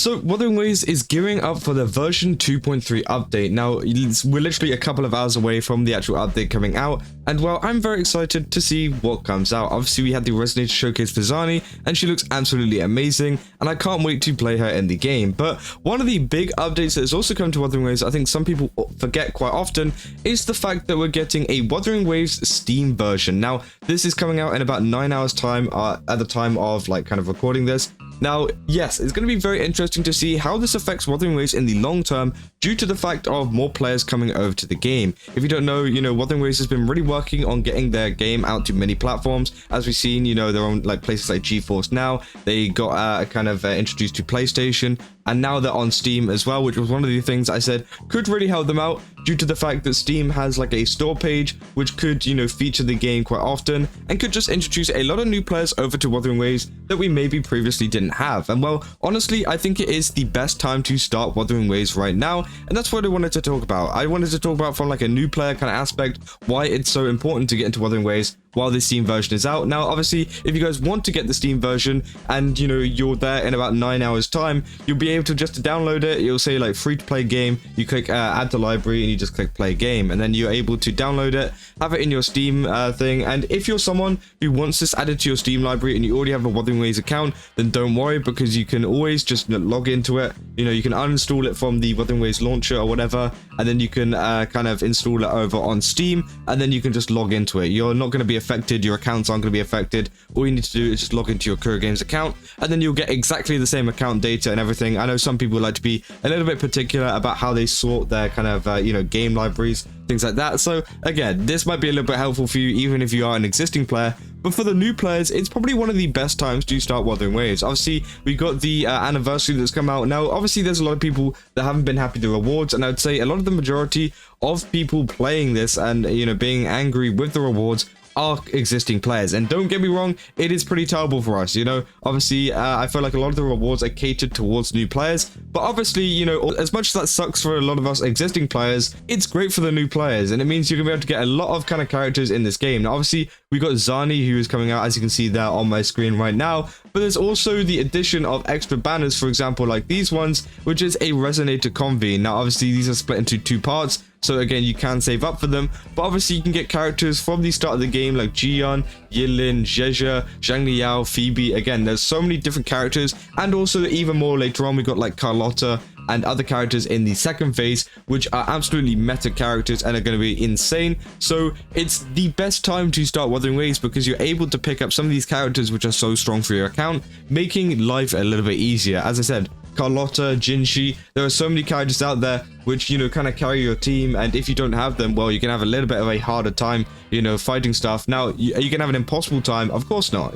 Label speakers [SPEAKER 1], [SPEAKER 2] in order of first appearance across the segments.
[SPEAKER 1] So Wuthering Waves is gearing up for the version 2.3 update. Now, we're literally a couple of hours away from the actual update coming out, and well, I'm very excited to see what comes out. Obviously, we had the Resonator showcase for Zani, and she looks absolutely amazing, and I can't wait to play her in the game. But one of the big updates that has also come to Wuthering Waves, I think some people forget quite often, is the fact that we're getting a Wuthering Waves Steam version. Now, this is coming out in about 9 hours time at the time of kind of recording this. Now, yes, it's going to be very interesting to see how this affects Wuthering Waves in the long term due to the fact of more players coming over to the game. If you don't know, Wuthering Waves has been really working on getting their game out to many platforms. As we've seen, they're on places like GeForce Now. They got introduced to PlayStation, and now they're on Steam as well, which was one of the things I said could really help them out due to the fact that Steam has a store page which could, feature the game quite often and could just introduce a lot of new players over to Wuthering Waves that we maybe previously didn't have. And well, honestly, I think it is the best time to start Wuthering Waves right now, and that's what I wanted to talk about. I wanted to talk about from a new player kind of aspect, why it's so important to get into Wuthering Waves while the Steam version is out. Now, obviously, if you guys want to get the Steam version and you're there in about 9 hours time, you'll be able to just download it. You'll say free to play game, you click add to library, and you just click play game, and then you're able to download it, have it in your Steam thing. And if you're someone who wants this added to your Steam library and you already have a Wuthering Waves account, then don't worry, because you can always just log into it. You can uninstall it from the Wuthering Waves launcher or whatever, and then you can kind of install it over on Steam, and then you can just log into it. You're not going to be affected, your accounts aren't going to be affected. All you need to do is just log into your Career Games account, and then you'll get exactly the same account data and everything. I know some people like to be a little bit particular about how they sort their kind of game libraries, things like that. So again, this might be a little bit helpful for you even if you are an existing player. But for the new players, it's probably one of the best times to start Wuthering Waves. Obviously, we got the anniversary that's come out. Now, obviously, there's a lot of people that haven't been happy with the rewards, and I'd say a lot of the majority of people playing this and, being angry with the rewards are existing players. And don't get me wrong, it is pretty terrible for us. Obviously, I feel like a lot of the rewards are catered towards new players, but obviously, as much as that sucks for a lot of us existing players, it's great for the new players, and it means you're gonna be able to get a lot of kind of characters in this game. Now, obviously, we got Zani, who is coming out, as you can see there on my screen right now, but there's also the addition of extra banners, for example, like these ones, which is a Resonator Convene. Now, obviously, these are split into 2 parts, so again, you can save up for them, but obviously you can get characters from the start of the game like Jian, Yilin, Zheja, Zhang Liao, Phoebe. Again, there's so many different characters, and also even more later on we got Carlotta and other characters in the second phase, which are absolutely meta characters and are going to be insane. So it's the best time to start Wuthering Waves because you're able to pick up some of these characters which are so strong for your account, making life a little bit easier. As I said, Carlotta, Jinshi, there are so many characters out there which kind of carry your team, and if you don't have them, well, you can have a little bit of a harder time fighting stuff. Now, you can have an impossible time, of course not.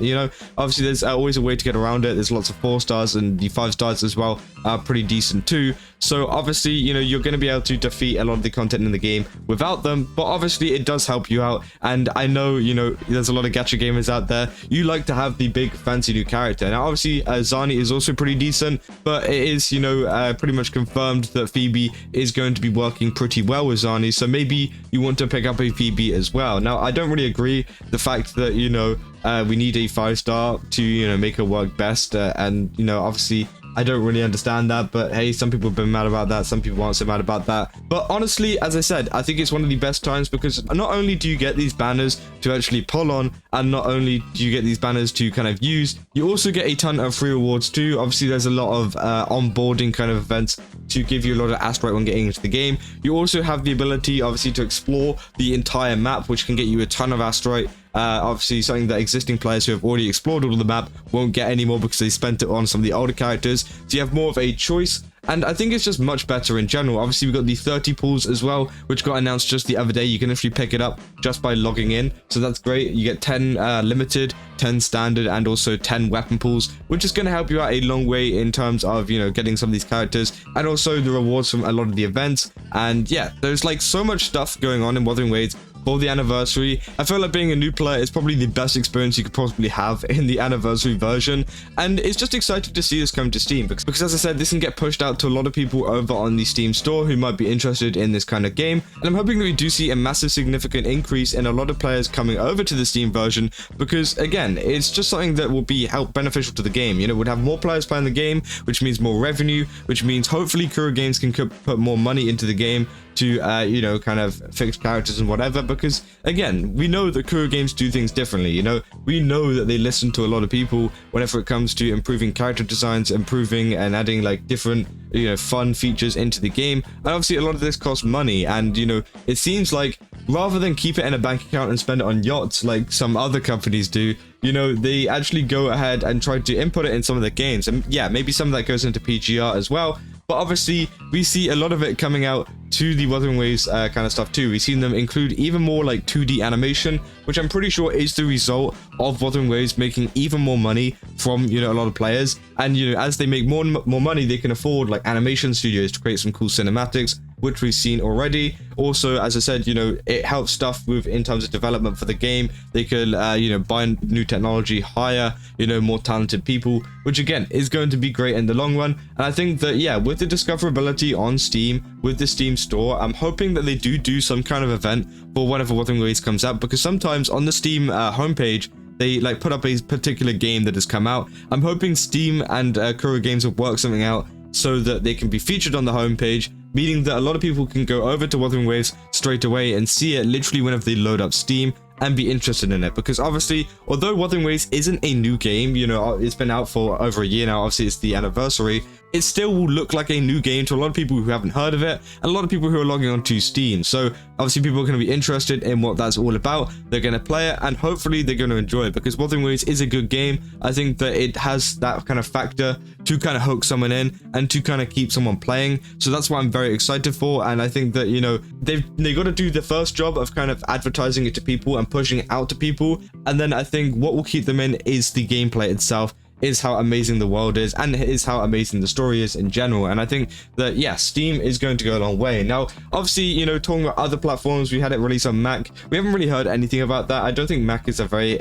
[SPEAKER 1] Obviously there's always a way to get around it. There's lots of 4 stars, and the 5 stars as well are pretty decent too. So obviously, you're going to be able to defeat a lot of the content in the game without them, but obviously it does help you out. And I know, there's a lot of gacha gamers out there, you like to have the big fancy new character. Now, obviously, Zani is also pretty decent, but it is, pretty much confirmed that Phoebe is going to be working pretty well with Zani, so maybe you want to pick up a Phoebe as well. Now, I don't really agree the fact that, we need a 5-star to, make her work best, and, obviously, I don't really understand that, but hey, some people have been mad about that, some people aren't so mad about that. But honestly, as I said, I think it's one of the best times because not only do you get these banners to actually pull on, and not only do you get these banners to kind of use, you also get a ton of free rewards too. Obviously, there's a lot of onboarding kind of events to give you a lot of asteroid when getting into the game. You also have the ability, obviously, to explore the entire map, which can get you a ton of asteroid. Obviously, something that existing players who have already explored all of the map won't get anymore because they spent it on some of the older characters. So you have more of a choice, and I think it's just much better in general. Obviously, we've got the 30 pools as well, which got announced just the other day. You can actually pick it up just by logging in, so that's great. You get 10 limited, 10 standard, and also 10 weapon pools, which is going to help you out a long way in terms of, getting some of these characters, and also the rewards from a lot of the events. And yeah, there's so much stuff going on in Wuthering Waves for the anniversary. I feel like being a new player is probably the best experience you could possibly have in the anniversary version, and it's just exciting to see this come to Steam because as I said, this can get pushed out to a lot of people over on the Steam store who might be interested in this kind of game, and I'm hoping that we do see a massive significant increase in a lot of players coming over to the Steam version because again, it's just something that will be beneficial to the game. You know, we'd have more players playing the game, which means more revenue, which means hopefully Kuro Games can put more money into the game to you know, kind of fix characters and whatever, because again, we know that Kuro Games do things differently. You know, we know that they listen to a lot of people whenever it comes to improving character designs, improving and adding like different, you know, fun features into the game, and obviously a lot of this costs money, and you know, it seems like rather than keep it in a bank account and spend it on yachts like some other companies do, you know, they actually go ahead and try to input it in some of the games, and yeah, maybe some of that goes into PGR as well. But obviously, we see a lot of it coming out to the Wuthering Waves kind of stuff too. We've seen them include even more like 2D animation, which I'm pretty sure is the result of Wuthering Waves making even more money from, you know, a lot of players. And, you know, as they make more money, they can afford like animation studios to create some cool cinematics, which we've seen already. Also, as I said, you know, it helps stuff with in terms of development for the game. They could, you know, buy new technology, hire, you know, more talented people, which again is going to be great in the long run. And I think that, yeah, with the discoverability on Steam, with the Steam store, I'm hoping that they do some kind of event for whenever Wuthering Waves comes out, because sometimes on the Steam homepage, they like put up a particular game that has come out. I'm hoping Steam and Kuro Games will work something out so that they can be featured on the homepage, meaning that a lot of people can go over to Wuthering Waves straight away and see it literally whenever they load up Steam and be interested in it. Because obviously, although Wuthering Waves isn't a new game, you know, it's been out for over a year now, obviously it's the anniversary, it still will look like a new game to a lot of people who haven't heard of it, and a lot of people who are logging on to Steam. So obviously people are going to be interested in what that's all about, they're going to play it, and hopefully they're going to enjoy it, because Wuthering Waves is a good game. I think that it has that kind of factor to kind of hook someone in and to kind of keep someone playing, so that's what I'm very excited for. And I think that, you know, they got to do the first job of kind of advertising it to people and pushing it out to people, and then I think what will keep them in is the gameplay itself, is how amazing the world is, and is how amazing the story is in general. And I think that, yeah, Steam is going to go a long way. Now, obviously, you know, talking about other platforms, we had it released on Mac. We haven't really heard anything about that. I don't think Mac is a very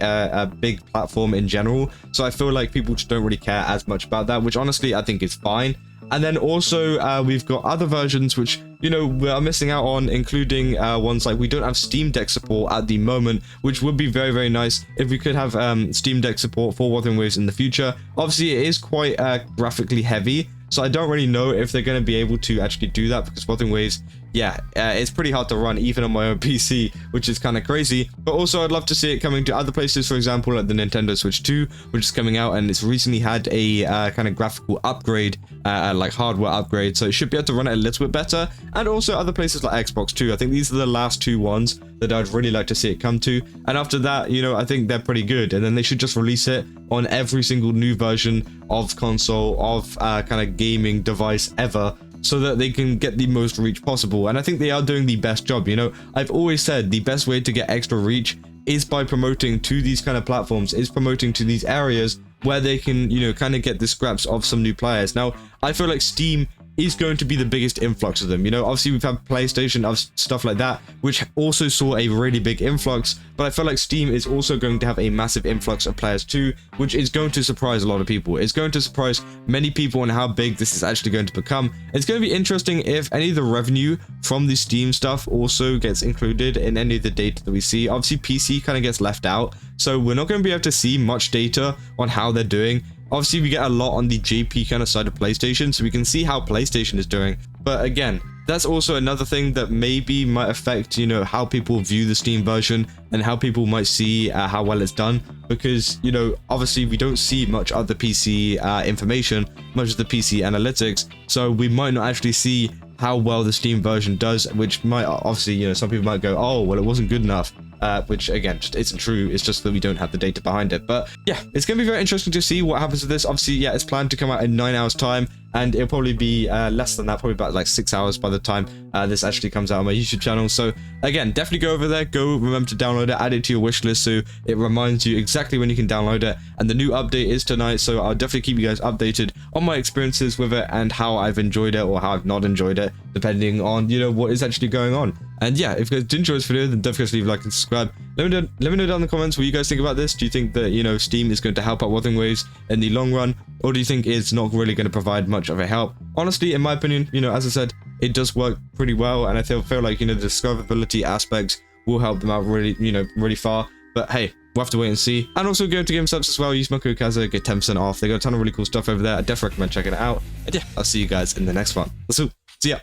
[SPEAKER 1] big platform in general, so I feel like people just don't really care as much about that, which honestly I think is fine. And then also we've got other versions which, you know, we are missing out on, including ones like we don't have Steam Deck support at the moment, which would be very, very nice if we could have Steam Deck support for Wuthering Waves in the future. Obviously, it is quite graphically heavy, so I don't really know if they're going to be able to actually do that, because Wuthering Waves, yeah, it's pretty hard to run even on my own PC, which is kind of crazy. But also I'd love to see it coming to other places, for example like the Nintendo Switch 2, which is coming out, and it's recently had a kind of graphical upgrade, like hardware upgrade, so it should be able to run it a little bit better. And also other places like Xbox 2. I think these are the last two ones that I'd really like to see it come to, and after that, you know, I think they're pretty good, and then they should just release it on every single new version of console, of kind of gaming device ever, so that they can get the most reach possible. And I think they are doing the best job. You know, I've always said the best way to get extra reach is by promoting to these kind of platforms, is promoting to these areas where they can, you know, kind of get the scraps of some new players. Now, I feel like Steam is going to be the biggest influx of them. You know, obviously we've had PlayStation, stuff like that, which also saw a really big influx, but I feel like Steam is also going to have a massive influx of players too, which is going to surprise a lot of people. It's going to surprise many people on how big this is actually going to become. It's going to be interesting if any of the revenue from the Steam stuff also gets included in any of the data that we see. Obviously PC kind of gets left out, so we're not going to be able to see much data on how they're doing. Obviously, we get a lot on the JP kind of side of PlayStation, so we can see how PlayStation is doing. But again, that's also another thing that maybe might affect, you know, how people view the Steam version and how people might see how well it's done. Because, you know, obviously we don't see much other PC information, much of the PC analytics, so we might not actually see how well the Steam version does, which might, obviously, you know, some people might go, oh, well, it wasn't good enough. Which again just isn't true. It's just that we don't have the data behind it. But yeah, it's going to be very interesting to see what happens with this. Obviously, yeah, it's planned to come out in 9 hours time, and it'll probably be less than that, probably about like 6 hours by the time this actually comes out on my YouTube channel. So again, definitely go over there, go remember to download it, add it to your wish list so it reminds you exactly when you can download it. And the new update is tonight, so I'll definitely keep you guys updated on my experiences with it and how I've enjoyed it or how I've not enjoyed it, depending on, you know, what is actually going on. And yeah, if you guys did enjoy this video, then definitely leave a like and subscribe. Let me know down in the comments what you guys think about this. Do you think that, you know, Steam is going to help out Wuthering Waves in the long run, or do you think it's not really going to provide much of a help? Honestly, in my opinion, you know, as I said, it does work pretty well, and I feel like, you know, the discoverability aspects will help them out really, you know, really far. But hey, we'll have to wait and see. And also go to Game Subs as well. Use my code Kaza, get 10% off. They got a ton of really cool stuff over there. I definitely recommend checking it out. And yeah, I'll see you guys in the next one. See ya.